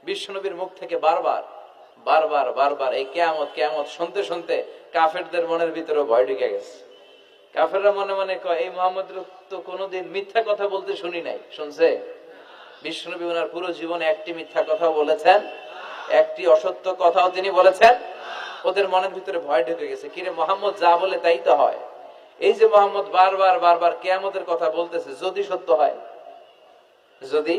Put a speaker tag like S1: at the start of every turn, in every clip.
S1: বিশ্বনবীর মুখ থেকে বারবার বারবার বারবার এই কিয়ামত কিয়ামত শুনতে শুনতে কাফেরদের মনের ভিতরে ভয় ঢুকে গেছে। কাফেররা মনে মনে কয়, এই মুহাম্মদ তো কোনোদিন মিথ্যা কথা বলতে শুনি নাই। শুনছে? বিশ্বনবী ওনার পুরো জীবনে একটি মিথ্যা কথা বলেছেন? একটি অসত্য কথাও তিনি বলেছেন? ওদের মনের ভিতরে ভয় ঢুকে গেছে, কিরে মুহাম্মদ যা বলে তাই তো হয়। এই যে মুহাম্মদ বারবার বারবার কিয়ামতের কথা বলতেছে, যদি সত্য হয়, যদি,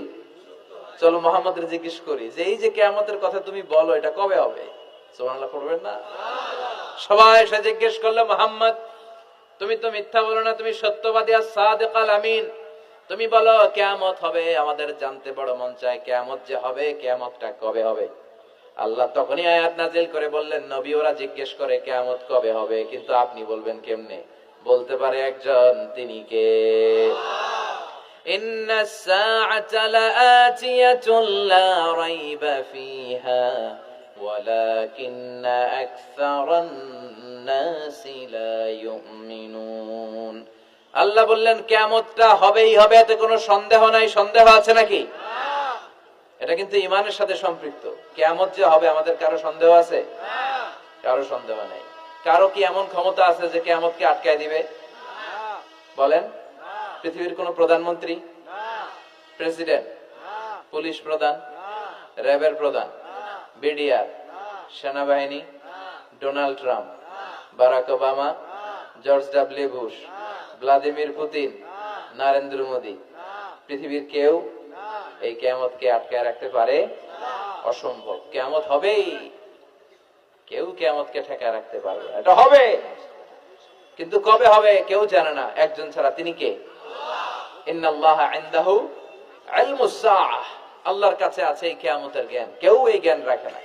S1: চলো মুহাম্মদের জিজ্ঞেস করি যে এই যে কিয়ামতের কথা তুমি বলো এটা কবে হবে? সুবহানাল্লাহ পড়বেন না? সবাই এসে জিজ্ঞেস করলো, মুহাম্মদ তুমি তো মিথ্যা বলো না, তুমি সত্যবাদী আর সাদিক আল আমিন, তুমি বলো কিয়ামত হবে, আমাদের জানতে বড় মন চায় কিয়ামত যে হবে, কিয়ামতটা কবে হবে? আল্লাহ তখনই আয়াত নাজিল করে বললেন, নবী ওরা জিজ্ঞেস করে কিয়ামত কবে হবে, কিন্তু আপনি বলবেন কেমনে? বলতে পারে একজন, তিনি কে? ইন্নাস সাআতা লাআতিয়াতুন লা রাইবা ফিহা ওয়ালাকিন্না আকসারান নাসি লা ইউমিনুন। আল্লাহ বললেন কিয়ামতটা হবেই হবে, এতে কোনো সন্দেহ নাই। সন্দেহ আছে নাকি? এটা কিন্তু ঈমানের সাথে সম্পৃক্ত। কিয়ামত যে হবে আমাদের কারো সন্দেহ আছে? কারো সন্দেহ নাই। কারো কি এমন ক্ষমতা আছে যে কিয়ামতকে আটকায় দিবে? বলেন। পৃথিবীর কোন প্রধানমন্ত্রী, প্রেসিডেন্ট, পুলিশ প্রধান, র্যাবের প্রধান, বিডিআর, সেনাবাহিনী, Donald Trump, Barack Obama, George W Bush, Vladimir Putin, Narendra Modi, পৃথিবীর কেউ এই কিয়ামতকে আটকায় রাখতে পারে? অসম্ভব। কিয়ামত হবেই, কেউ কিয়ামতকে ঠেকায় রাখতে পারবে না। এটা হবে, কিন্তু কবে হবে কেউ জানে না, একজন ছাড়া। তিনি কে? ইন্নাল্লাহা ইনদাহু ইলমুস সাআহ, আল্লাহর কাছে আছে এই কিয়ামতের জ্ঞান, কেউ এই জ্ঞান রাখে না।